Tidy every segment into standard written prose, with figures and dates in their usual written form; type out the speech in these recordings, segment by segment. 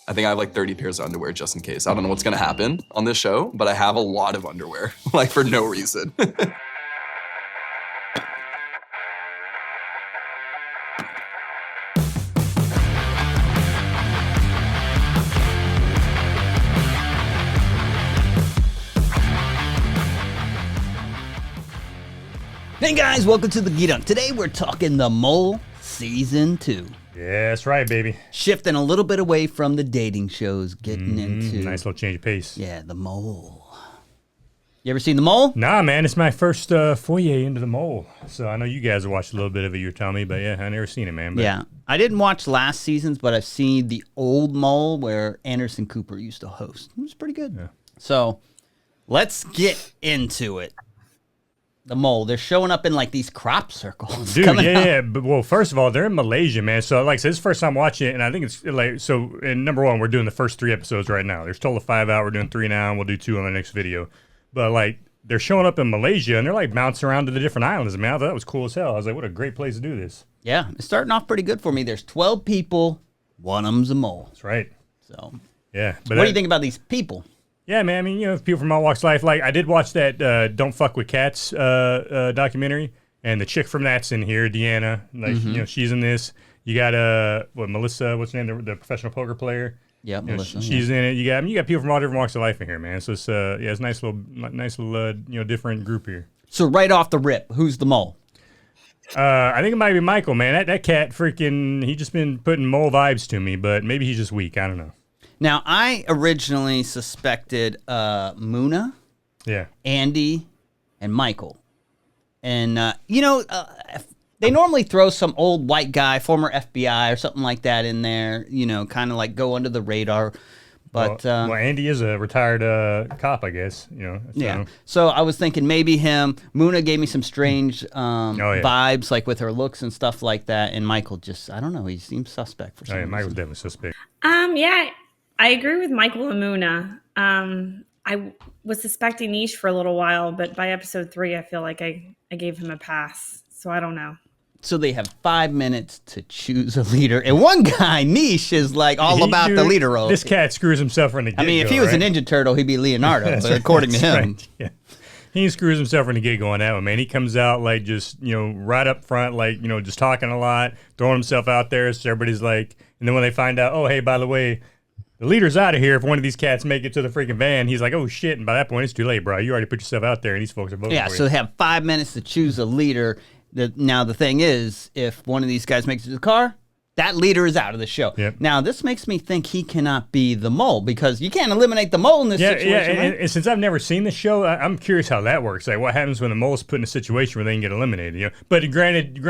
I think I have like 30 pairs of underwear just in case. I don't know what's gonna happen on this show, but I have a lot of underwear, like for no reason. Hey guys, welcome to the Geek Dunk. Today we're talking The Mole Season 2. Yeah, that's right, baby. Shifting a little bit away from the dating shows, getting into... Nice little change of pace. Yeah, The Mole. You ever seen The Mole? Nah, man, it's my first foyer into The Mole. So I know you guys have watched a little bit of it, you were telling me, but yeah, I never seen it, man. But Yeah. I didn't watch last season's, but I've seen the old Mole where Anderson Cooper used to host. It was pretty good. Yeah. So, let's get into it. The Mole, they're showing up in like these crop circles. Dude, coming yeah, out. yeah. But, well, first of all, they're in Malaysia, man. So, like I said, this is the first time watching it, and I think it's like, so, and number one, we're doing the first 3 episodes right now. There's a total of 5 out. We're doing 3 now, and we'll do 2 on the next video. But, like, they're showing up in Malaysia, and they're, like, bouncing around to the different islands. Man, I thought that was cool as hell. I was like, what a great place to do this. Yeah, it's starting off pretty good for me. There's 12 people, one of them's a mole. That's right. So, Yeah. But what do you think about these people? Yeah, man. I mean, you know, people from all walks of life. Like, I did watch that "Don't Fuck with Cats" documentary, and the chick from that's in here, Deanna. Like, you know, she's in this. You got Melissa? What's her name? The professional poker player. Yeah, You know, Melissa. she's in it. You got people from all different walks of life in here, man. So it's it's a nice little different group here. So right off the rip, who's the mole? I think it might be Michael, man. That cat freaking, he just been putting mole vibes to me, but maybe he's just weak. I don't know. Now, I originally suspected Muna, Yeah. Andy, and Michael. And, they normally throw some old white guy, former FBI or something like that in there, you know, kind of like go under the radar. But well, Andy is a retired cop, I guess. You know. So. yeah. So I was thinking maybe him. Muna gave me some strange vibes, like with her looks and stuff like that. And Michael just, I don't know, he seems suspect for some reason. Michael's definitely suspect. Yeah, I agree with Michael and Muna. I was suspecting Niche for a little while, but by episode 3, I feel like I gave him a pass. So I don't know. So they have 5 minutes to choose a leader. And one guy, Niche, is like all about the leader role. This cat screws himself from the get-go. I mean, if he was a Ninja Turtle, he'd be Leonardo, but according to him. Right. Yeah. He screws himself from the get-go on that one, man. He comes out like just, you know, right up front, like, you know, just talking a lot, throwing himself out there. So everybody's like, and then when they find out, oh, hey, by the way, the leader's out of here. If one of these cats make it to the freaking van, he's like, oh, shit. And by that point, it's too late, bro. You already put yourself out there, and these folks are voting for you. Yeah, so they have 5 minutes to choose a leader. Now, the thing is, if one of these guys makes it to the car, that leader is out of the show. Yep. Now, this makes me think he cannot be the mole because you can't eliminate the mole in this situation. Yeah, right? and since I've never seen the show, I'm curious how that works. Like, what happens when the mole's put in a situation where they can get eliminated? You know, but granted,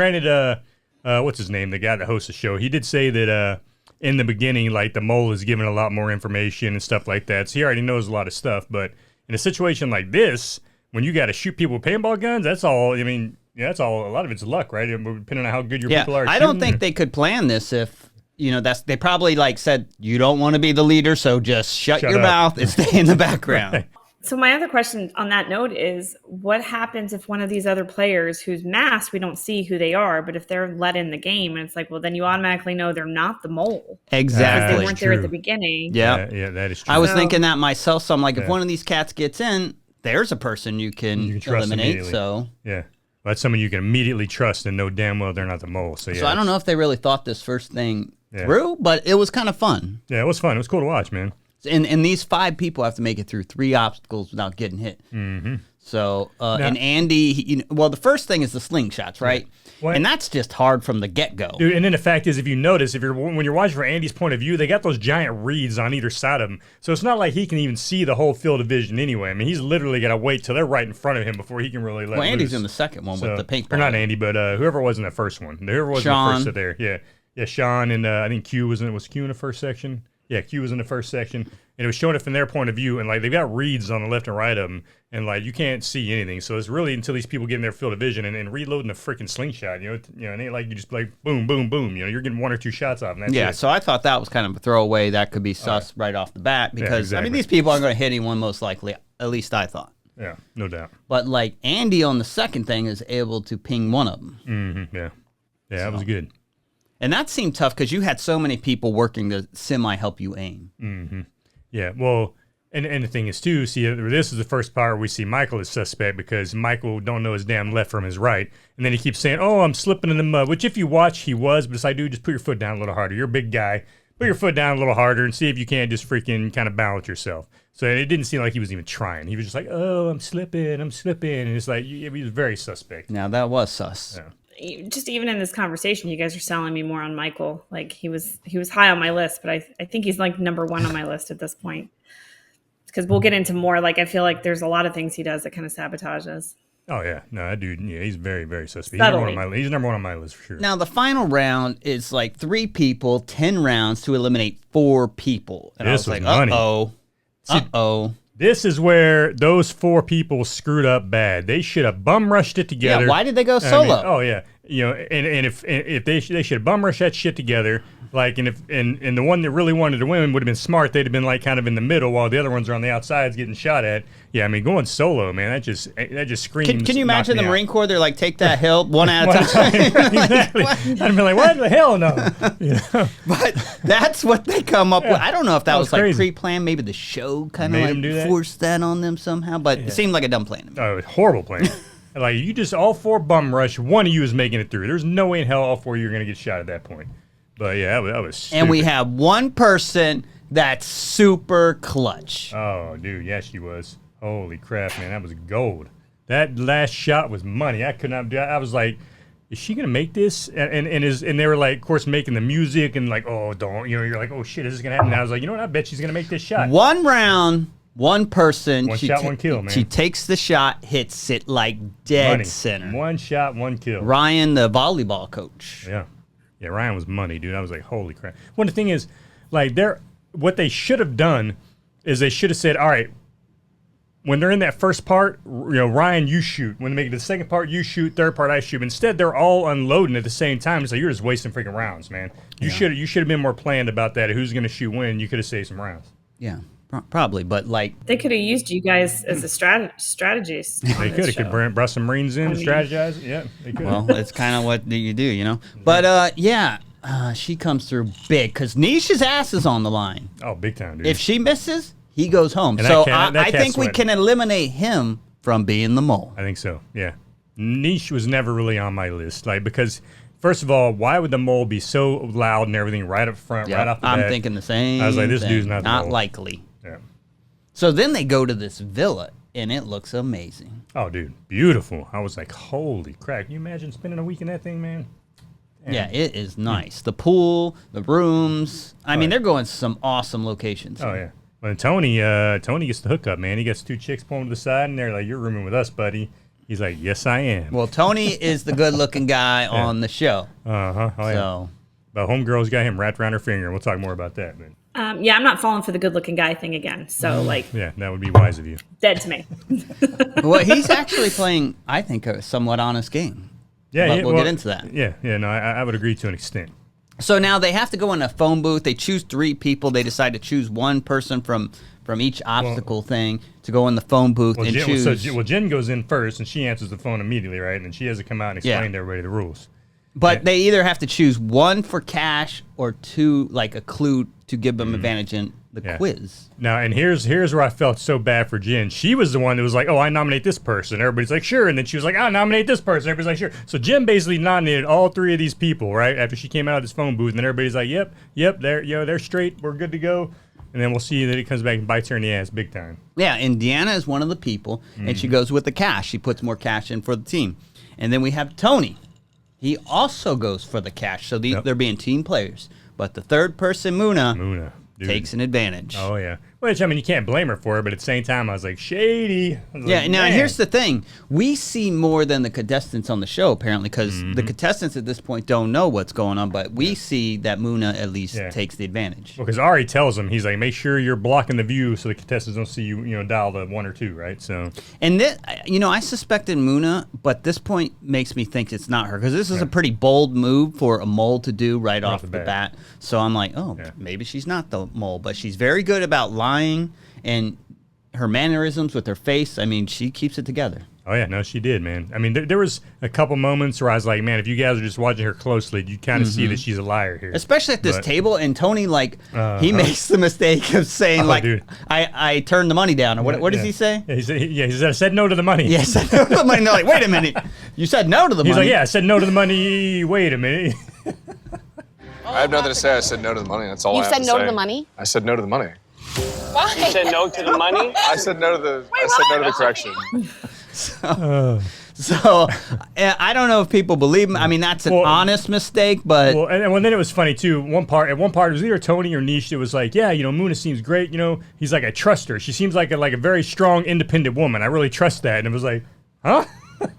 what's his name? The guy that hosts the show, he did say that in the beginning, like the mole is given a lot more information and stuff like that, so he already knows a lot of stuff. But in a situation like this, when you got to shoot people with paintball guns, that's all. I mean. Yeah, that's all. A lot of it's luck, right? Depending on how good your people are. I don't think they could plan this if, you know, they probably like said, you don't want to be the leader, so just shut your mouth and stay in the background. Right. So my other question on that note is, what happens if one of these other players who's masked, we don't see who they are, but if they're let in the game, and it's like, well, then you automatically know they're not the mole. Exactly. Because they weren't there at the beginning. Yeah, that is true. I was thinking that myself, so I'm like, if one of these cats gets in, there's a person you can trust eliminate. So yeah. Well, that's someone you can immediately trust and know damn well they're not the mole. So, yeah, so I don't know if they really thought this first thing through, but it was kind of fun. Yeah, it was fun. It was cool to watch, man. And these 5 people have to make it through 3 obstacles without getting hit. Mm-hmm. So, and Andy, well, the first thing is the slingshots, right? What? And that's just hard from the get-go. Dude, and then the fact is, if you notice, when you're watching from Andy's point of view, they got those giant reeds on either side of him. So it's not like he can even see the whole field of vision anyway. I mean, he's literally got to wait till they're right in front of him before he can really let Well, Andy's loose. in the second one with the paintball. Or not Andy, but whoever was in that first one. Whoever was in the first set there. Yeah. Yeah, Sean and I think Q was Q in the first section? Yeah, Q was in the first section, and it was showing it from their point of view, and like they've got reeds on the left and right of them, and like you can't see anything. So it's really until these people get in their field of vision and reloading a freaking slingshot. You know, it ain't like you just like boom, boom, boom. You know, you're getting 1 or 2 shots off. And that's it. So I thought that was kind of a throwaway that could be sus right off the bat because exactly. I mean these people aren't going to hit anyone most likely. At least I thought. Yeah, no doubt. But like Andy on the second thing is able to ping one of them. Mm-hmm. Yeah, that was good. And that seemed tough because you had so many people working to semi-help you aim. Mm-hmm. Yeah, well, and the thing is, too, see, this is the first part where we see Michael as suspect because Michael don't know his damn left from his right. And then he keeps saying, oh, I'm slipping in the mud, which if you watch, he was. But it's like, dude, just put your foot down a little harder. You're a big guy. Put your foot down a little harder and see if you can't just freaking kind of balance yourself. So it didn't seem like he was even trying. He was just like, oh, I'm slipping. And it's like, he was very suspect. Now, that was sus. Yeah. Just even in this conversation, you guys are selling me more on Michael. Like he was high on my list, but I think he's like number 1 on my list at this point. Because we'll get into more. Like I feel like there's a lot of things he does that kind of sabotages. Oh yeah, no, that dude. Yeah, he's very, very suspect. He's number one on my list for sure. Now the final round is like 3 people, 10 rounds to eliminate 4 people. And this I was like, money. uh-oh. This is where those 4 people screwed up bad. They should have bum rushed it together. Yeah, why did they go solo? Oh yeah, and if they should have bum rushed that shit together. Like, and the one that really wanted to win would have been smart. They'd have been like kind of in the middle while the other ones are on the outsides getting shot at. Yeah, I mean, going solo, man, that just screams. Can you imagine the Marine Corps? They're like, take that hill one at a time. Exactly. I'd be like, what the hell, no? But that's what they come up with. I don't know if that was like crazy. pre-planned. Maybe the show kind of Made 'em do like that? forced that on them somehow. But it seemed like a dumb plan. Oh, horrible plan. Like, you just all 4 bum rush. One of you is making it through. There's no way in hell all 4 of you are going to get shot at that point. But yeah, that was stupid. And we have one person that's super clutch. Oh, dude, yeah, she was. Holy crap, man, that was gold. That last shot was money. I could not do. I was like, is she gonna make this? And they were like, of course, making the music and like, oh, don't, you're like, oh shit, is this gonna happen? And I was like, you know what? I bet she's gonna make this shot. One round, one person. One shot, one kill, man. She takes the shot, hits it like dead Money. center. One shot, one kill. Ryan, the volleyball coach. Yeah. Yeah, Ryan was money, dude. I was like, holy crap. Well, the thing is, like, what they should have done is they should have said, all right, when they're in that first part, Ryan, you shoot. When they make it to the second part, you shoot. Third part, I shoot. Instead, they're all unloading at the same time. It's like, you're just wasting freaking rounds, man. You should have been more planned about that. Who's going to shoot when? You could have saved some rounds. Yeah, probably. But, like... They could have used you guys as a strategist. They could have brought some Marines in to strategize. Yeah, they could. Well, it's kind of what you do, But, she comes through big because Nisha's ass is on the line. Oh, big time, dude. If she misses, he goes home. And So that I think we can eliminate him from being the mole. I think so, yeah. Niche was never really on my list, like, because... First of all, why would the mole be so loud and everything right up front, right off the bat? I'm thinking the same. I was like, this thing. dude's not the Not mole. likely. Yeah. So then they go to this villa, and it looks amazing. Oh, dude, beautiful. I was like, holy crap. Can you imagine spending a week in that thing, man? Damn. Yeah, it is nice. The pool, the rooms. I mean, they're going to some awesome locations. Oh, yeah. When Tony gets the hookup, man. He gets 2 chicks pulling to the side, and they're like, you're rooming with us, buddy. He's like, yes, I am. Well, Tony is the good-looking guy on the show. Uh-huh. Oh, yeah. So, But homegirl's got him wrapped around her finger. We'll talk more about that. But Yeah, I'm not falling for the good-looking guy thing again. So, like, yeah, that would be wise of you. dead to me. well, he's actually playing, I think, a somewhat honest game. Yeah, But we'll get into that. Yeah, no, I would agree to an extent. So now they have to go in a phone booth. They choose 3 people. They decide to choose one person from each obstacle thing to go in the phone booth and choose. Jen goes in first, and she answers the phone immediately, right? And then she has to come out and explain to everybody the rules. But they either have to choose 1 for cash or 2, like a clue to give them advantage in the quiz. Now, and here's where I felt so bad for Jen. She was the one that was like, oh, I nominate this person. Everybody's like, sure. And then she was like, I'll nominate this person. Everybody's like, sure. So Jen basically nominated all 3 of these people, right? After she came out of this phone booth, and then everybody's like, yep, they're straight. We're good to go. And then we'll see that it comes back and bites her in the ass big time. Yeah, and Deanna is one of the people, and she goes with the cash. She puts more cash in for the team. And then we have Tony. He also goes for the cash. So they're being team players. But the third person, Muna dude. takes an advantage. Oh, yeah. Which, I mean, you can't blame her for it, but at the same time, I was like, shady. Yeah, now here's the thing. We see more than the contestants on the show, apparently, because the contestants at this point don't know what's going on, but we see that Muna at least takes the advantage. Well, because Ari tells him, he's like, make sure you're blocking the view so the contestants don't see you, dial the 1 or 2, right? So. And this, I suspected Muna, but this point makes me think it's not her, because this is a pretty bold move for a mole to do right off the bat. So I'm like, maybe she's not the mole, but she's very good about lying, and her mannerisms with her face. I mean, she keeps it together. Oh, yeah. No, she did, man. I mean, there was a couple moments where I was like, man, if you guys are just watching her closely, you kind of see that she's a liar here. Especially at this table. And Tony, like, he makes the mistake of saying, dude. I turned the money down. Or what does he say? Yeah, he said, I said no to the money. Yeah, I said no to the money. And they're like, wait a minute. You said no to the money. He's like, yeah, I said no to the money. Wait a minute. I have nothing to say. I said no to the money. That's all I have to say. You said no to the money? I said no to the money. Why? You said no to the money? I said no to the correction. So I don't know if people believe him. I mean, that's an honest mistake, but and then it was funny too. At one part, it was either Tony or Niche. It was like, yeah, Muna seems great. He's like, I trust her. She seems like a very strong, independent woman. I really trust that. And it was like, huh?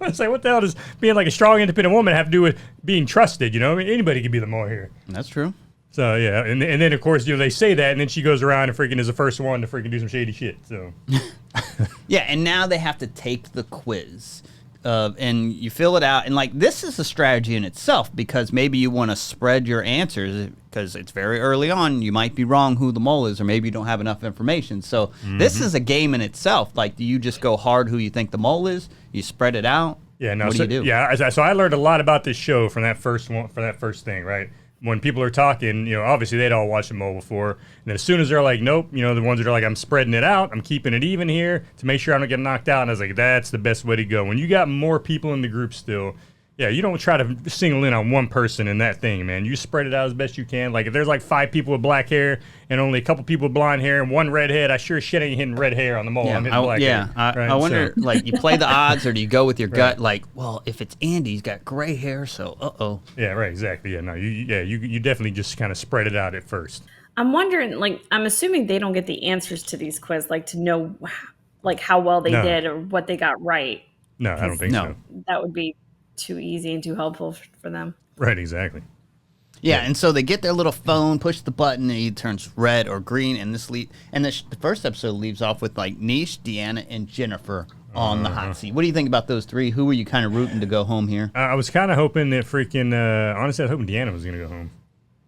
It's like, what the hell does being like a strong, independent woman have to do with being trusted? I mean, anybody could be the mole here. That's true. So yeah, and then of course they say that, and then she goes around and freaking is the first one to freaking do some shady shit. So yeah, and now they have to take the quiz. And you fill it out, and like this is a strategy in itself because maybe you want to spread your answers because it's very early on. You might be wrong who the mole is, or maybe you don't have enough information. So this is a game in itself. Like, do you just go hard who you think the mole is? You spread it out. Yeah, no. What do you do? Yeah, so I learned a lot about this show from that first thing, right? When people are talking, obviously they'd all watched the mole before. And then as soon as they're like, nope, the ones that are like, I'm spreading it out, I'm keeping it even here to make sure I don't get knocked out. And I was like, that's the best way to go. When you got more people in the group still, yeah, you don't try to single in on one person in that thing, man. You spread it out as best you can. Like, if there's like 5 people with black hair and only a couple people with blonde hair and one redhead, I sure shit ain't hitting red hair on the mole. Yeah, I'm hitting black hair. Right? I wonder, like, you play the odds or do you go with your gut? Like, well, if it's Andy, he's got gray hair, so uh-oh. Yeah, right, exactly. Yeah, no, you definitely just kind of spread it out at first. I'm wondering, like, I'm assuming they don't get the answers to these quiz, like, to know, like, how well they did or what they got right. No, I don't think so. That would be too easy and too helpful for them. Right, exactly. Yeah, and so they get their little phone, push the button, and it turns red or green. And the first episode leaves off with like Niche, Deanna, and Jennifer on the hot seat. What do you think about those 3? Who were you kind of rooting to go home here? I was kind of hoping that honestly, I was hoping Deanna was going to go home.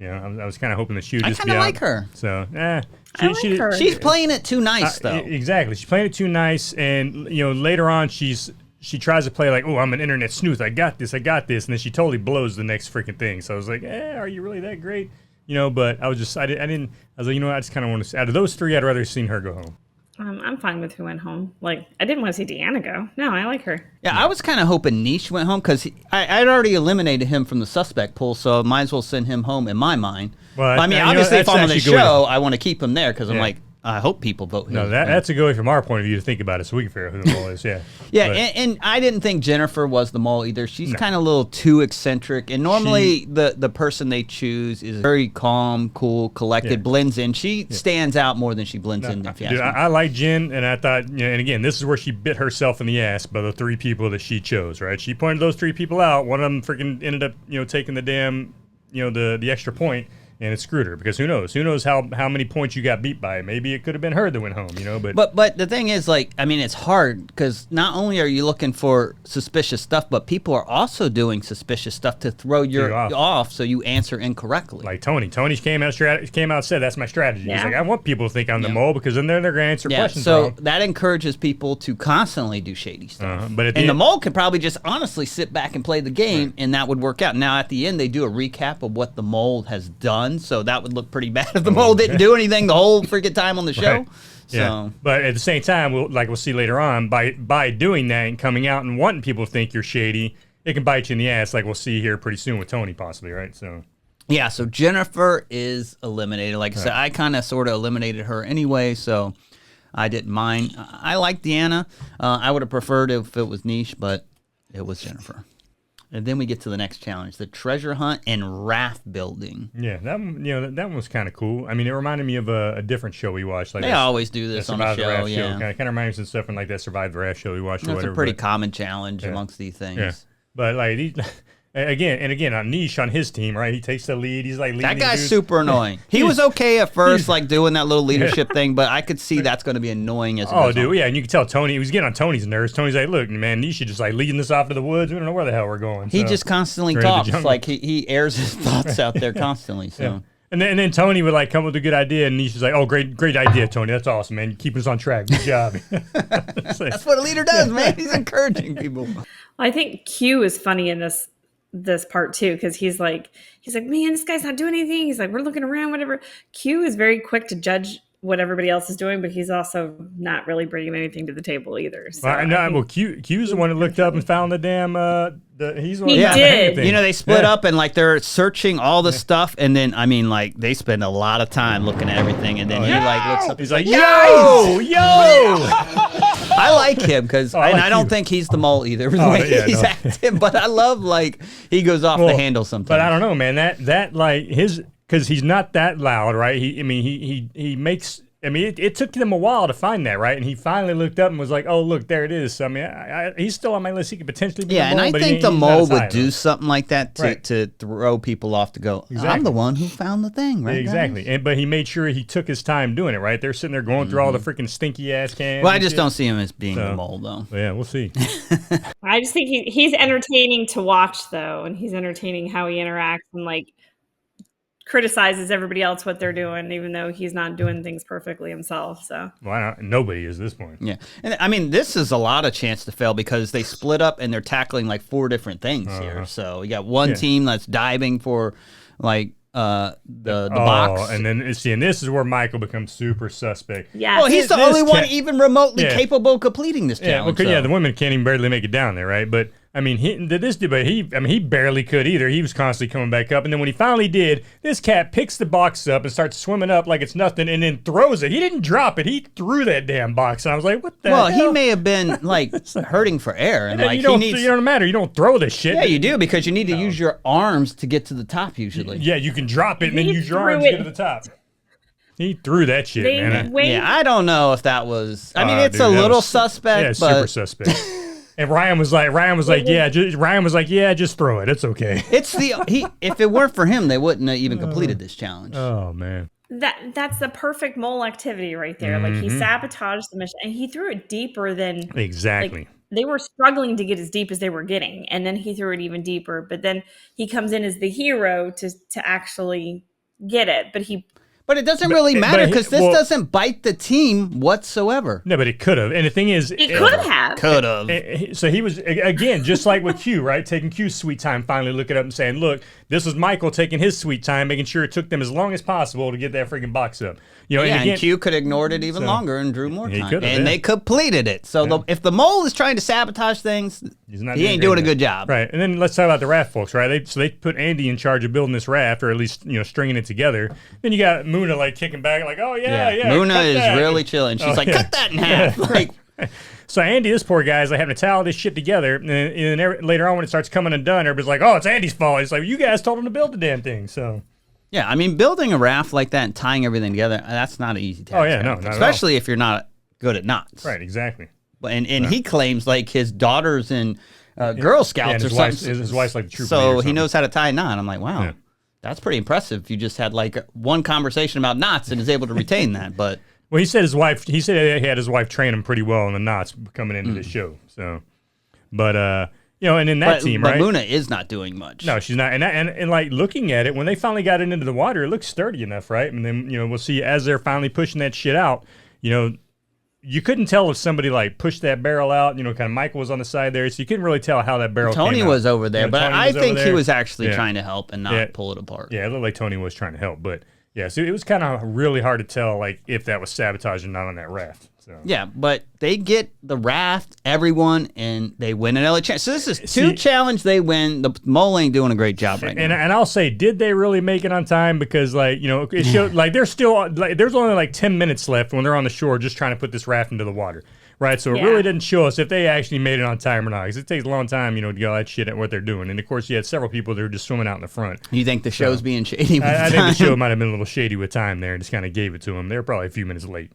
I was kind of hoping that she would just be out. I kind of like her. So, I like her. She's playing it too nice, though. Exactly. She's playing it too nice. And, later on, she tries to play like, oh, I'm an internet sleuth. I got this. And then she totally blows the next freaking thing. So I was like, are you really that great? But I was just, I was like, I just kind of want to, out of those 3, I'd rather have seen her go home. I'm fine with who went home. Like, I didn't want to see Deanna go. No, I like her. Yeah, I was kind of hoping Niche went home because I'd already eliminated him from the suspect pool, so I might as well send him home in my mind. Well, I mean, obviously, if I'm on the show, I want to keep him there because I'm like, I hope people vote him. No, that's a good way from our point of view to think about it, so we can figure out who the mole is. Yeah. Yeah, and I didn't think Jennifer was the mole either. She's kind of a little too eccentric, and normally the person they choose is very calm, cool, collected, blends in. She stands out more than she blends in. If you ask me. I like Jen, and I thought, and again, this is where she bit herself in the ass by the 3 people that she chose. Right? She pointed those 3 people out. One of them freaking ended up, taking the damn, the extra point. And it screwed her because who knows? Who knows how many points you got beat by? Maybe it could have been her that went home, But the thing is, like, I mean, it's hard because not only are you looking for suspicious stuff, but people are also doing suspicious stuff to throw you off so you answer incorrectly. Like Tony. Tony came out and said, that's my strategy. He's like, I want people to think I'm the mole because then they're going to answer questions so wrong. that encourages people to constantly do shady stuff. But the mole could probably just honestly sit back and play the game, and that would work out. Now, at the end, they do a recap of what the mole has done, so that would look pretty bad if the mole didn't do anything the whole freaking time on the show. Right. Yeah. But at the same time, we'll see later on, by doing that and coming out and wanting people to think you're shady, it can bite you in the ass, like we'll see here pretty soon with Tony possibly, right? So yeah, so Jennifer is eliminated. Like I said, I kind of sort of eliminated her anyway, so I didn't mind. I like Deanna. I would have preferred if it was Niche, but it was Jennifer. And then we get to the next challenge, the treasure hunt and raft building. Yeah, that one was kind of cool. I mean, it reminded me of a different show we watched. Like they always do this on the show, yeah. Kind of reminds me of stuff from like that Survive the Raft show we watched. That's a pretty common challenge amongst these things. Yeah. But like again on Niche on his team, right? He takes the lead. He's like leading. That guy's super annoying. He was okay at first, like doing that little leadership thing, but I could see that's going to be annoying as it goes on. Yeah, and you can tell Tony. He was getting on Tony's nerves. Tony's like, "Look, man, Niche is just like leading this off to the woods. We don't know where the hell we're going." He just constantly talks, like he airs his thoughts out there constantly. So. Yeah. And then Tony would like come with a good idea, and Nisha's like, "Oh, great idea, Tony. That's awesome, man. Keeping us on track. Good job." That's what a leader does, man. He's encouraging people. I think Q is funny in this part too, because he's like, man, this guy's not doing anything. He's like, we're looking around, whatever. Q is very quick to judge what everybody else is doing, but he's also not really bringing anything to the table either. So well, Q's the one that looked up and found the damn. He's the one. He that did. You know, they split up and like they're searching all the stuff, and then I mean, like they spend a lot of time looking at everything, and then he like looks up. He's like, yo. I like him because, and I don't think he's the mole either. The way he's acting, but I love like he goes off the handle sometimes. But I don't know, man. That like his because he's not that loud, right? He makes. I mean, it took them a while to find that, right? And he finally looked up and was like, "Oh, look, there it is." So, I mean, he's still on my list. He could potentially be the mole, and I but think the he's mole not as would high, do though. something like that to throw people off to go, I'm Exactly. the one who found the thing, right? Exactly. guys? But he made sure he took his time doing it, right? They're sitting there going through all the freaking stinky ass cans. Well, I and just shit. don't see him as being the mole, though. Yeah, we'll see. I just think he's entertaining to watch, though, and he's entertaining how he interacts and like criticizes everybody else what they're doing, even though he's not doing things perfectly himself. So Nobody is at this point. Yeah. And I mean, this is a lot of chance to fail because they split up and they're tackling like 4 different things here. So you got one team that's diving for like the box. And then and this is where Michael becomes super suspect. yeah, Well, he's the only one can't- even remotely capable of completing this Yeah, challenge. because so. the women can't even barely make it down there, right? But I mean, he barely could either. He was constantly coming back up, and then when he finally did, this cat picks the box up and starts swimming up like it's nothing, and then throws it. He didn't drop it; he threw that damn box. And I was like, "What the?" Well, hell? he may have been like hurting for air, and like you don't, he needs. you don't matter. You don't throw this shit. Yeah, you do because you need to use your arms to get to the top usually. Yeah, you can drop it and then He use your threw arms to it. get to the top. He threw that shit, they man. wait. Yeah, I don't know if that was. I mean, it's Dude, a that little was- suspect, Yeah, but super suspect. And Ryan was like, yeah, just throw it. It's okay. it's if it weren't for him, they wouldn't have even completed this challenge. Oh man. That's the perfect mole activity right there. Like he sabotaged the mission and he threw it deeper than Exactly. like, they were struggling to get as deep as they were getting, and then he threw it even deeper. But then he comes in as the hero to actually get it. But it doesn't really matter but he- because this well- doesn't bite the team whatsoever. No, but it could have. And the thing is, it could have. Could have. So he was again just like with Q, right? Taking Q's sweet time, finally looking up and saying, "Look, this was Michael taking his sweet time, making sure it took them as long as possible to get that freaking box up." You know, Yeah, and again, and Q could have ignored it even longer and drew more He time. could have, And yeah. they completed it. So if the mole is trying to sabotage things, he's not he ain't great doing a at good it. job. Right. And then let's talk about the raft folks, right? They put Andy in charge of building this raft, or at least stringing it together. Then you got Muna like kicking back, like, "Oh yeah. Muna cut is that." really chilling. She's like, yeah. cut that in half. Like, So Andy, this poor guy, is like having to tie all this shit together, and then later on when it starts coming undone, everybody's like, "Oh, it's Andy's fault." It's like, you guys told him to build the damn thing, so. yeah, I mean, building a raft like that and tying everything together, that's not an easy task. Oh, yeah, no, not at all. Especially if you're not good at knots. Right, exactly. And he claims like his daughters in Girl Scouts and or his something. his wife's like the troop leader or So he something. knows how to tie a knot. I'm like, wow, Yeah. that's pretty impressive. If you just had like one conversation about knots and is able to retain that. But Well, he said he had his wife train him pretty well on the knots coming into the show. So, but and in that team, but right? Muna is not doing much. No, she's not. And like looking at it, when they finally got it into the water, it looks sturdy enough, right? And then we'll see as they're finally pushing that shit out. You couldn't tell if somebody like pushed that barrel out. Kind of Michael was on the side there, so you couldn't really tell how that barrel. Tony came out. was over there, but Tony I was over think he there. was actually Yeah. trying to help and not Yeah. pull it apart. Yeah, it looked like Tony was trying to help, but yeah, so it was kind of really hard to tell like if that was sabotage or not on that raft. So Yeah, but they get the raft, everyone, and they win an LA challenge. So this is two challenge they win. The mole ain't doing a great job right and now. and I'll say, did they really make it on time? Because it showed like there's still like there's only like 10 minutes left when they're on the shore just trying to put this raft into the water, right? So it really didn't show us if they actually made it on time or not. Because it takes a long time, to get all that shit at what they're doing. And of course, you had several people that were just swimming out in the front. You think the show's being shady with I the think the time? show might have been a little shady with time there and just kind of gave it to them. They were probably a few minutes late.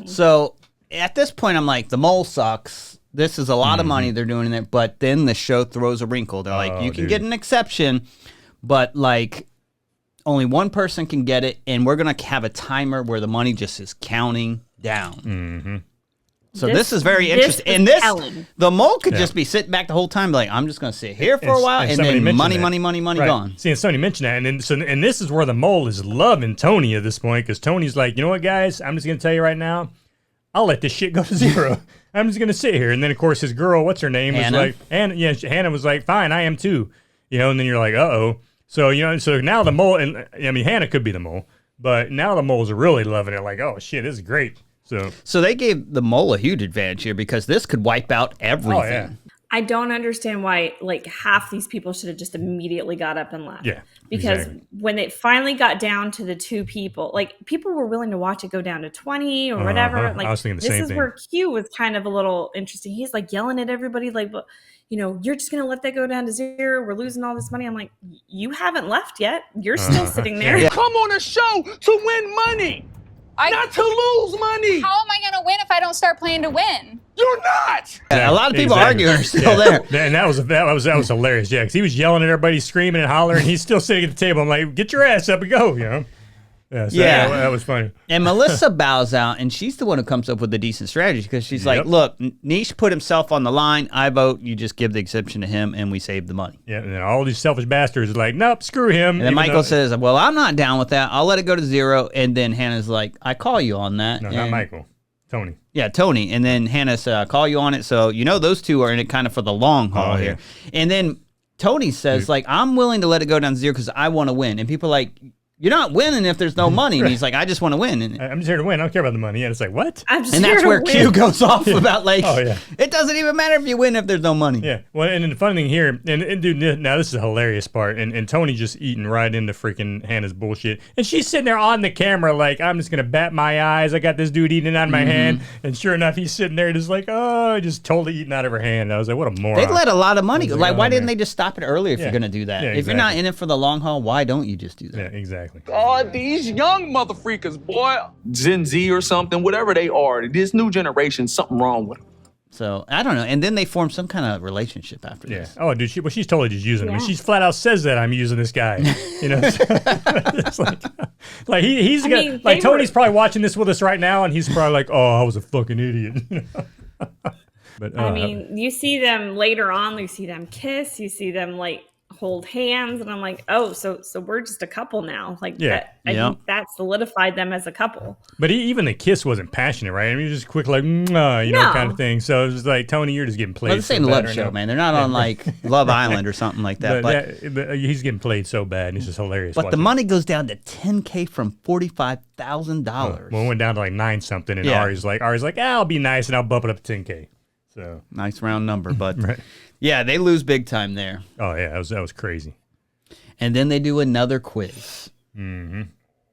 So at this point, I'm like, the mole sucks. This is a lot of money they're doing in there. But then the show throws a wrinkle. They're like, you can get an exception, but like only one person can get it, and we're gonna have a timer where the money just is counting down. So this is very interesting. And the mole could just be sitting back the whole time, like, I'm just going to sit here for a while, and then money right. gone. See, and somebody mentioned that, and this is where the mole is loving Tony at this point, because Tony's like, you know what, guys, I'm just going to tell you right now, I'll let this shit go to zero. I'm just going to sit here. And then, of course, his girl, what's her name, was like, Hannah was like, fine, I am too. You know, and then you're like, uh-oh. So, you know, so now the mole, and I mean, Hannah could be the mole, but now the moles are really loving it, like, oh, shit, this is great. So they gave the mole a huge advantage here because this could wipe out everything. Oh, yeah. I don't understand why like half these people should have just immediately got up and left. Yeah. Because when it finally got down to the 2 people, like people were willing to watch it go down to 20 or whatever. Like I was thinking the same thing. This is where Q was kind of a little interesting. He's like yelling at everybody like, well, you know, you're just going to let that go down to 0. We're losing all this money. I'm like, you haven't left yet. You're still sitting there. Yeah. Come on a show to win money. Not to lose money. How am I going to win if I don't start playing to win? You're not. Yeah, a lot of people arguing are still there. And that was hilarious, yeah, because he was yelling at everybody, screaming and hollering. He's still sitting at the table. I'm like, get your ass up and go, you know. Yeah, that was funny. And Melissa bows out, and she's the one who comes up with a decent strategy because she's like, look, Niche put himself on the line. I vote. You just give the exemption to him, and we save the money. Yeah, and then all these selfish bastards are like, nope, screw him. And then Michael says, well, I'm not down with that. I'll let it go to 0. And then Hannah's like, I call you on that. No, not Michael. Tony. Yeah, Tony. And then Hannah said, I call you on it. So, you know, those two are in it kind of for the long haul here. And then Tony says, like, I'm willing to let it go down to 0 because I want to win. And people are like, you're not winning if there's no money. And he's like, I just want to win. And I'm just here to win. I don't care about the money. And it's like, what? I'm just and here that's to where win. Q goes off about like, yeah. It doesn't even matter if you win if there's no money. Yeah. Well, and then the funny thing here, and dude, now this is a hilarious part, and Tony just eating right into freaking Hannah's bullshit. And she's sitting there on the camera like, I'm just going to bat my eyes. I got this dude eating it out of my hand. And sure enough, he's sitting there just like, oh, just totally eating out of her hand. I was like, what a moron. They'd let a lot of money go. Like, why didn't they just stop it earlier if you're going to do that? Yeah, if you're not in it for the long haul, why don't you just do that? Yeah, exactly. Oh, these young motherfuckers, boy. Gen Z or something, whatever they are. This new generation, something wrong with them. So, I don't know. And then they form some kind of relationship after this. Oh, dude, she's totally just using him. She's flat out says that I'm using this guy. You know, it's like he's like Tony's probably watching this with us right now, and he's probably like, oh, I was a fucking idiot. But I mean, you see them later on, you see them kiss, you see them like hold hands, and I'm like, oh, so we're just a couple now. Like, I think that solidified them as a couple. But even the kiss wasn't passionate, right? I mean, it was just quick, like, you know, kind of thing. So it was like, Tony, you're just getting played. Well, this ain't a love show, man. They're not on like Love Island or something like that. But he's getting played so bad, and it's just hilarious. But the money goes down to $10K from $45,000. Well, it went down to like 9 something, and Ari's like, I'll be nice, and I'll bump it up to 10K. So nice round number, but yeah, they lose big time there. Oh yeah, that was crazy. And then they do another quiz. Mm-hmm.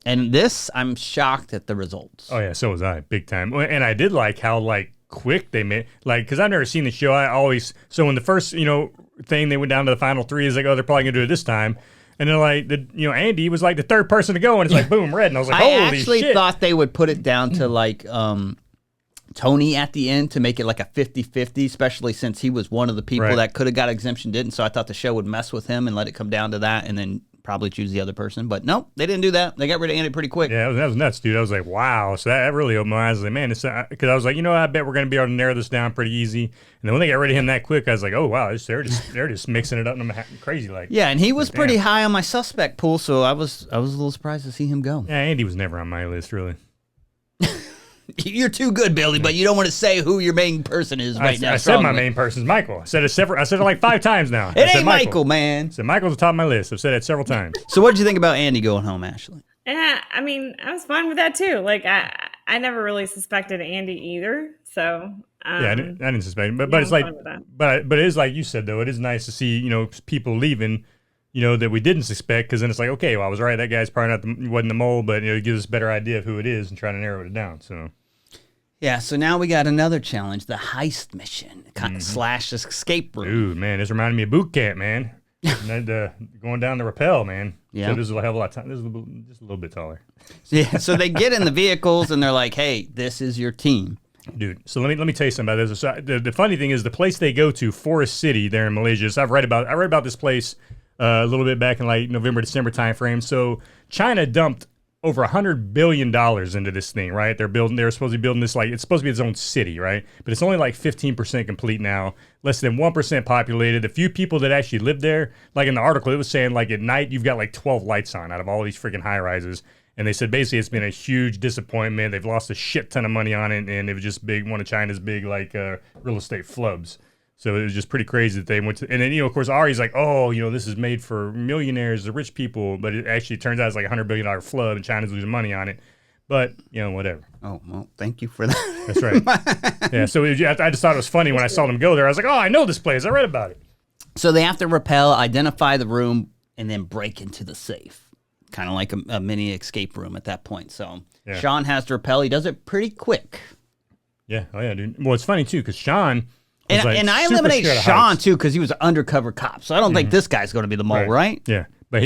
And this, I'm shocked at the results. Oh yeah, so was I, big time. And I did like how like quick they made, like, because I've never seen the show. So when the first thing they went down to the final 3 is like, oh, they're probably gonna do it this time. And then like Andy was like the 3rd person to go, and it's like boom, red, and I was like, holy shit. I actually thought they would put it down to like Tony at the end to make it like a 50-50, especially since he was one of the people that could have got exemption, didn't. So I thought the show would mess with him and let it come down to that and then probably choose the other person. But nope, they didn't do that. They got rid of Andy pretty quick. Yeah, that was nuts, dude. I was like, wow. So that really opened my eyes. I was like, man, because I was like, I bet we're going to be able to narrow this down pretty easy. And then when they got rid of him that quick, I was like, oh, wow, they're just mixing it up crazy like. Yeah, and he was pretty high on my suspect pool, so I was a little surprised to see him go. Yeah, Andy was never on my list, really. You're too good, Billy, but you don't want to say who your main person is right now. I said my main person is Michael. I said it like 5 times now. It ain't Michael, man. I said Michael's the top of my list. I've said it several times. So what did you think about Andy going home, Ashley? Yeah, I mean, I was fine with that too. Like, I never really suspected Andy either. So yeah, I didn't suspect him, but it's like, but it is like you said though. It is nice to see people leaving. That we didn't suspect, because then it's like, okay, well, I was right. That guy's probably wasn't the mole, but it gives us a better idea of who it is and trying to narrow it down. So, yeah. So now we got another challenge: the heist mission / escape room. Dude, man, this reminded me of boot camp, man. Going down the rappel, man. Yeah. So this is a hell of a lot of time. This is just a little bit taller. Yeah. So they get in the vehicles and they're like, "Hey, this is your team." Dude, so let me tell you something about this. So the funny thing is, the place they go to, Forest City, there in Malaysia. So I read about this place. A little bit back in like November, December time frame. So China dumped over $100 billion into this thing, right? They're supposed to be building this, like, it's supposed to be its own city, right? But it's only like 15% complete now, less than 1% populated. The few people that actually live there, like in the article, it was saying like at night, you've got like 12 lights on out of all these freaking high rises. And they said basically it's been a huge disappointment. They've lost a shit ton of money on it, and it was just one of China's big like real estate flubs. So it was just pretty crazy that they went to, and then, of course, Ari's like, oh, this is made for millionaires, the rich people, but it actually turns out it's like a $100 billion flub, and China's losing money on it. But, whatever. Oh, well, thank you for that. That's right. Yeah, so I just thought it was funny when I saw them go there. I was like, oh, I know this place. I read about it. So they have to rappel, identify the room, and then break into the safe. Kind of like a mini escape room at that point. So Sean has to rappel. He does it pretty quick. Yeah. Oh, yeah, dude. Well, it's funny, too, because Sean... And I eliminate Sean, too, because he was an undercover cop. So I don't think this guy's going to be the mole, right? Yeah. But,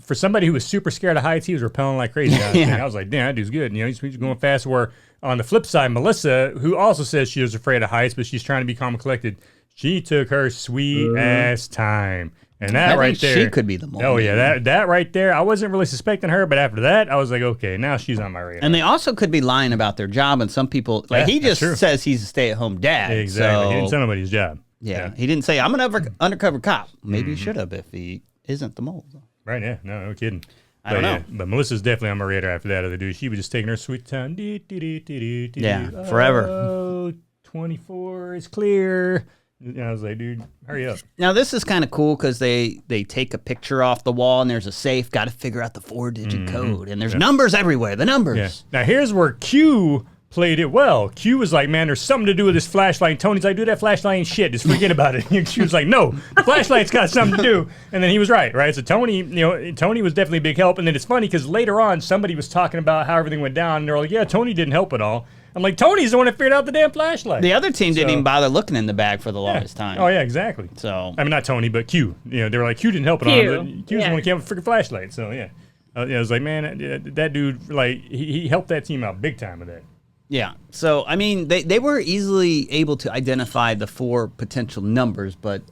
for somebody who was super scared of heights, he was rappelling like crazy. I was like, damn, that dude's good. He's going fast. Where on the flip side, Melissa, who also says she was afraid of heights, but she's trying to be calm and collected, she took her sweet-ass time. And that right there, she could be the mole. Oh yeah, that right there. I wasn't really suspecting her, but after that, I was like, okay, now she's on my radar. And they also could be lying about their job. And some people, he just says he's a stay-at-home dad. Exactly. So, he didn't tell nobody his job. Yeah, he didn't say I'm an undercover cop. Maybe he should have if he isn't the mole. Right? Yeah. No kidding. I don't know. Yeah, but Melissa's definitely on my radar after that other dude. She was just taking her sweet time. Yeah, forever. Oh, 24 is clear. And I was like, dude, hurry up. Now, this is kind of cool because they take a picture off the wall and there's a safe. Got to figure out the 4-digit code. And there's numbers everywhere. The numbers. Yeah. Now, here's where Q played it well. Q was like, man, there's something to do with this flashlight. And Tony's like, dude, that flashlight ain't shit. Just forget about it. And Q was like, no, the flashlight's got something to do. And then he was right? So Tony was definitely a big help. And then it's funny because later on, somebody was talking about how everything went down. And they're like, yeah, Tony didn't help at all. I'm like, Tony's the one that figured out the damn flashlight. The other team didn't even bother looking in the bag for the longest time. Oh, yeah, exactly. So I mean, not Tony, but Q. They were like, Q didn't help at all. But Q's the one who came up with a freaking flashlight. So, yeah. I was like, man, that dude, like, he helped that team out big time with that. Yeah. So, I mean, they were easily able to identify the 4 potential numbers, but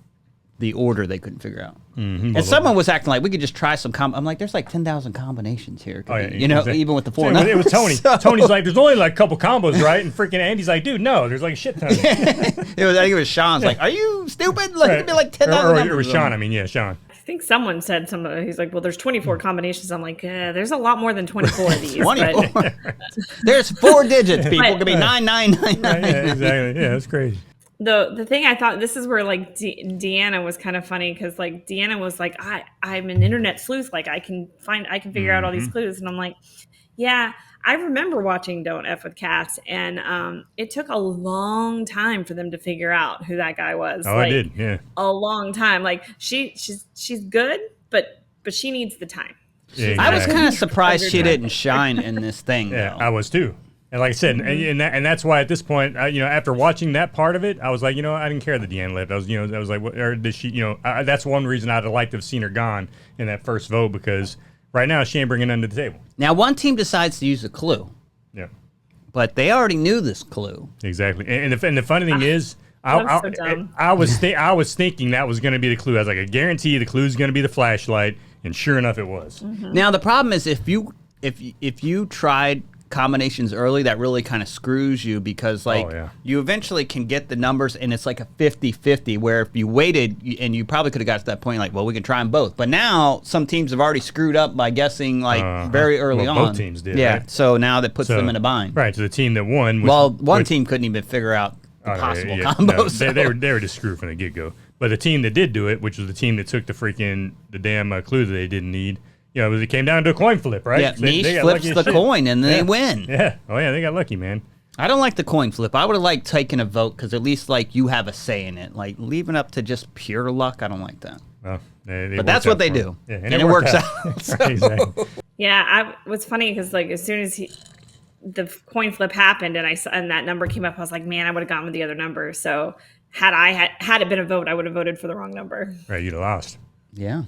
the order they couldn't figure out. And someone was acting like we could just try some I'm like, there's like 10,000 combinations here. Exactly. Even with the 4 numbers. It was Tony. Tony's like, there's only like a couple combos, right? And freaking Andy's like, dude, no, there's like a shit ton. I think it was Sean's like, are you stupid? Like, it'd be like 10,000 numbers. Or it was Sean. Sean. I think someone said something. He's like, well, there's 24 combinations. I'm like, there's a lot more than 24 of these. 24. There's 4 digits, people. It could be 9999. Yeah, exactly. Yeah, that's crazy. The thing I thought, this is where like Deanna was kind of funny because like Deanna was like, I'm an internet sleuth, like I can figure out all these clues, and I'm like, yeah, I remember watching Don't F with Cats, and it took a long time for them to figure out who that guy was. Oh, like, I did, yeah, a long time. Like she's good, but she needs the time. Yeah, exactly. I was kind of surprised she didn't shine in this thing. Yeah, though. I was too. And like I said, and that's why at this point, after watching that part of it, I was like, I didn't care that Deanna left. I was like, or did she? That's one reason I'd have liked to have seen her gone in that first vote because right now she ain't bringing none to the table. Now, one team decides to use a clue. Yeah. But they already knew this clue. Exactly. And the funny thing is, I was thinking that was going to be the clue. I was like, I guarantee the clue is going to be the flashlight, and sure enough, it was. Mm-hmm. Now the problem is if you tried combinations early, that really kind of screws you because you eventually can get the numbers and it's like a 50-50 where if you waited and you probably could have got to that point like, well, we can try them both. But now some teams have already screwed up by guessing very early on. Both teams did. Yeah. Right? So now that puts them in a bind. Right. So the team that won. One team couldn't even figure out the possible combos. No, they were just screwed from the get-go. But the team that did do it, which was the team that took the damn clue that they didn't need, it came down to a coin flip, right? Yeah, Niche flips the coin and then they win. Yeah. Oh, yeah, they got lucky, man. I don't like the coin flip. I would have liked taking a vote because at least like you have a say in it. Like leaving up to just pure luck, I don't like that. Well, but that's what they do. Yeah, and it works out. So. Right, exactly. Yeah, what's funny because like as soon as the coin flip happened and that number came up, I was like, man, I would have gone with the other number. So had it been a vote, I would have voted for the wrong number. Right, you'd have lost. Yeah.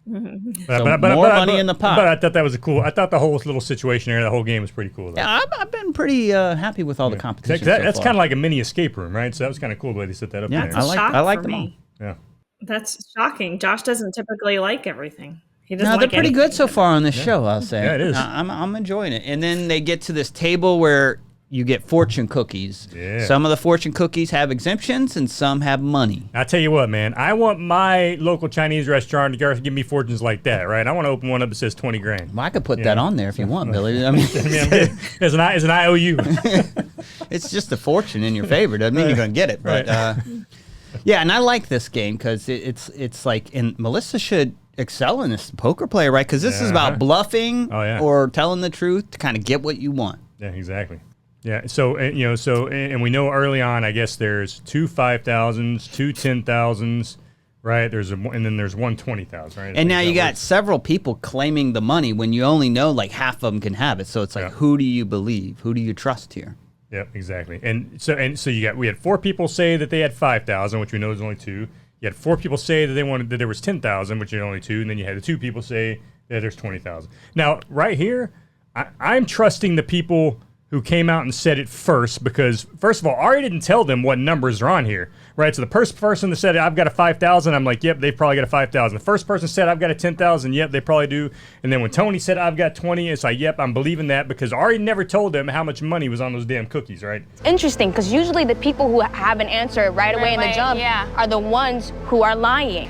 Mm-hmm. But more money in the pot. But I thought that was I thought the whole little situation there, the whole game was pretty cool. Though. Yeah, I've been pretty happy with all the competition. That's kind of like a mini escape room, right? So that was kind of cool the way they set that up. Yeah, there. I like them all. Yeah, that's shocking. Josh doesn't typically like everything. He doesn't No, they're like pretty anything. good so far on this show, I'll say. Yeah, it is. I'm enjoying it. And then they get to this table where you get fortune cookies. Yeah. Some of the fortune cookies have exemptions and some have money. I tell you what, man, I want my local Chinese restaurant to give me fortunes like that, right? I want to open one up that says 20 grand. Well, I could put that on there if you want, Billy. I mean, It's an IOU. it's just a fortune in your favor. Doesn't mean you're going to get it. But yeah, and I like this game because it's like, and Melissa should excel in this poker player, right? Because this is about bluffing or telling the truth to kind of get what you want. Yeah, exactly. Yeah, so and we know early on, I guess there's 2 5,000s, 2 10,000s, right? And then there's 1 20,000, right? And now you got several people claiming the money when you only know like half of them can have it. So it's like, who do you believe? Who do you trust here? Yep, exactly. And so we had 4 people say that they had 5,000, which we know is only 2. You had 4 people say that there was 10,000, which is only 2, and then you had the 2 people say that there's 20,000. Now, right here, I'm trusting the people who came out and said it first because, first of all, Ari didn't tell them what numbers are on here, right? So the first person that said, I've got a 5,000, I'm like, yep, they've probably got a 5,000. The first person said, I've got a 10,000, yep, they probably do. And then when Tony said, I've got 20, it's like, yep, I'm believing that because Ari never told them how much money was on those damn cookies, right? Interesting, because usually the people who have an answer right away in the jump are the ones who are lying.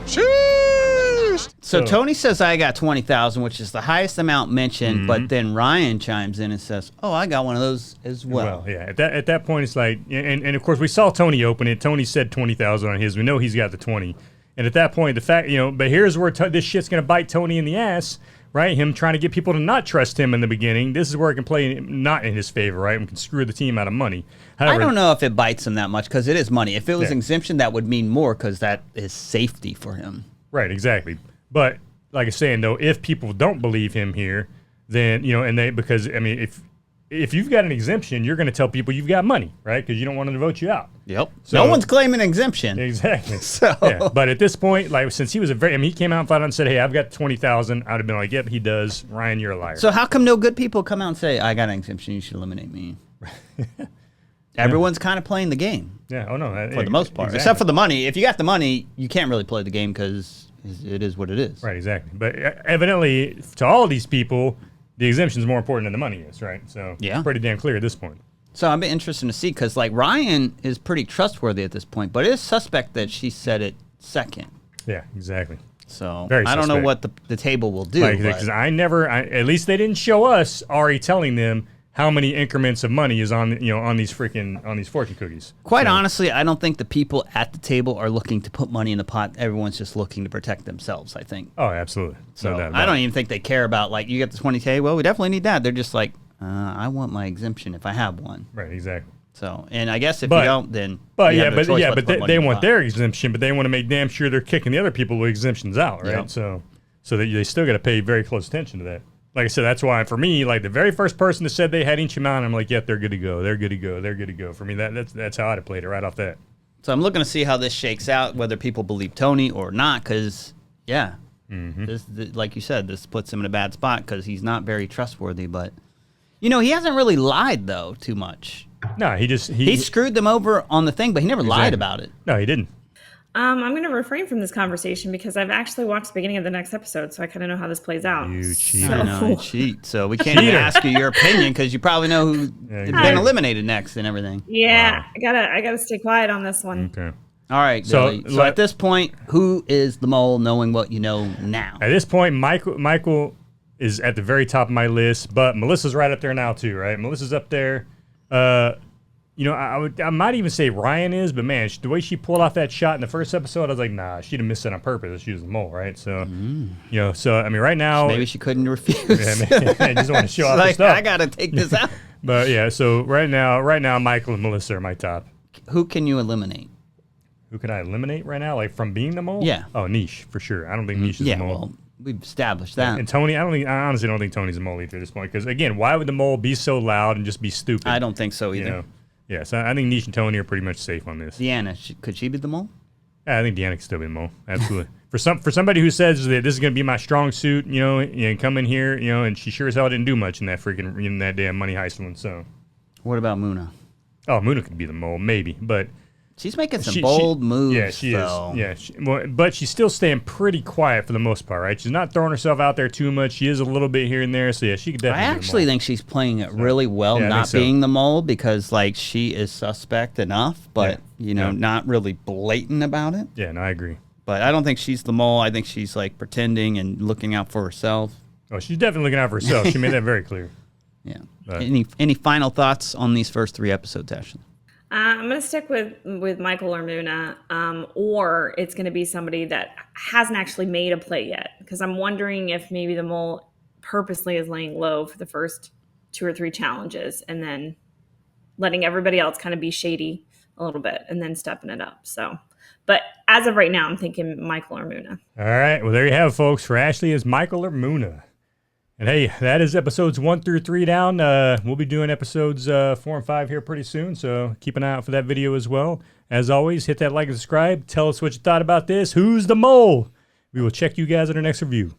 So Tony says I got 20,000, which is the highest amount mentioned, but then Ryan chimes in and says, "Oh, I got one of those as well." Yeah. At that point, it's like, and of course we saw Tony open it. Tony said 20,000 on his. We know he's got the 20. And at that point, the fact, but here's where this shit's gonna bite Tony in the ass, right? Him trying to get people to not trust him in the beginning. This is where it can play not in his favor, right? And can screw the team out of money. However, I don't know if it bites him that much because it is money. If it was exemption, that would mean more because that is safety for him. Right, exactly. But like I'm saying though, if people don't believe him here, then because I mean, if you've got an exemption, you're going to tell people you've got money, right? Because you don't want them to vote you out. Yep. So, no one's claiming exemption. Exactly. So, but at this point, like since he was he came out and flat out and said, "Hey, I've got 20,000," I'd have been like, "Yep, he does." Ryan, you're a liar. So how come no good people come out and say, "I got an exemption, you should eliminate me"? Everyone's kind of playing the game. Yeah. Oh no. For the most part, except for the money. If you got the money, you can't really play the game because it is what it is. Right, exactly. But evidently, to all of these people, the exemption is more important than the money is, right? So it's pretty damn clear at this point. So I'm interested to see because like Ryan is pretty trustworthy at this point, but it is suspect that she said it second. Yeah, exactly. So Very I don't know suspect. what the table will do. Because at least they didn't show us Ari telling them how many increments of money is on these fortune cookies. Quite honestly, I don't think the people at the table are looking to put money in the pot. Everyone's just looking to protect themselves, I think. Oh, absolutely. So No doubt about I don't it. even think they care about like you get the 20K. Well, we definitely need that. They're just like, I want my exemption if I have one. Right, exactly. So, and I guess if you don't, then But you have no choice but to put money they in the want pot. their exemption, but they want to make damn sure they're kicking the other people with exemptions out, right? Yep. So that they still got to pay very close attention to that. Like I said, that's why for me, like the very first person that said they had each amount, I'm like, yep, they're good to go. They're good to go. They're good to go. For me, that's how I'd have played it right off that. So I'm looking to see how this shakes out, whether people believe Tony or not, because this, like you said, this puts him in a bad spot because he's not very trustworthy. But he hasn't really lied though too much. No, he screwed them over on the thing, but he never lied about it. No, he didn't. I'm going to refrain from this conversation because I've actually watched the beginning of the next episode, so I kind of know how this plays out. You cheat. I know, you cheat. So we can't even ask you your opinion because you probably know who's been eliminated next and everything. Yeah, wow. I gotta stay quiet on this one. Okay. All right, Billy. So at this point, who is the mole? Knowing what you know now. At this point, Michael is at the very top of my list, but Melissa's right up there now too, right? Melissa's up there. I might even say Ryan is, but man, the way she pulled off that shot in the first episode, I was like, nah, she'd have missed it on purpose if she was the mole, right? So, so I mean, right now, maybe she couldn't refuse. I just want to show off the like, stuff. I gotta take this out. But yeah, so right now, Michael and Melissa are my top. Who can you eliminate? Who can I eliminate right now, like from being the mole? Yeah. Oh, Niche for sure. I don't think Niche is the mole. Well, we've established that. And Tony, I honestly don't think Tony's a mole either at this point. Because again, why would the mole be so loud and just be stupid? I don't think so either. Yeah, so I think Niche and Tony are pretty much safe on this. Deanna, could she be the mole? Yeah, I think Deanna could still be the mole. Absolutely. for somebody who says that this is going to be my strong suit, and come in here, and she sure as hell didn't do much in that damn money heist one. So, what about Muna? Oh, Muna could be the mole, maybe, but She's making some bold moves. Yeah, she though. is. Yeah, but she's still staying pretty quiet for the most part, right? She's not throwing herself out there too much. She is a little bit here and there. So yeah, she could definitely. I actually think she's playing it really well, not being the mole, because like she is suspect enough, but not really blatant about it. Yeah, no, I agree. But I don't think she's the mole. I think she's like pretending and looking out for herself. Oh, she's definitely looking out for herself. She made that very clear. Yeah. But. Any final thoughts on these first 3 episodes, Ashley? I'm going to stick with Michael or Muna, or it's going to be somebody that hasn't actually made a play yet, because I'm wondering if maybe the mole purposely is laying low for the first 2 or 3 challenges and then letting everybody else kind of be shady a little bit and then stepping it up. So, but as of right now, I'm thinking Michael or Muna. All right. Well, there you have it, folks. For Ashley is Michael or Muna. And hey, that is episodes 1 through 3 down. We'll be doing episodes 4 and 5 here pretty soon, so keep an eye out for that video as well. As always, hit that like and subscribe. Tell us what you thought about this. Who's the mole? We will check you guys in our next review.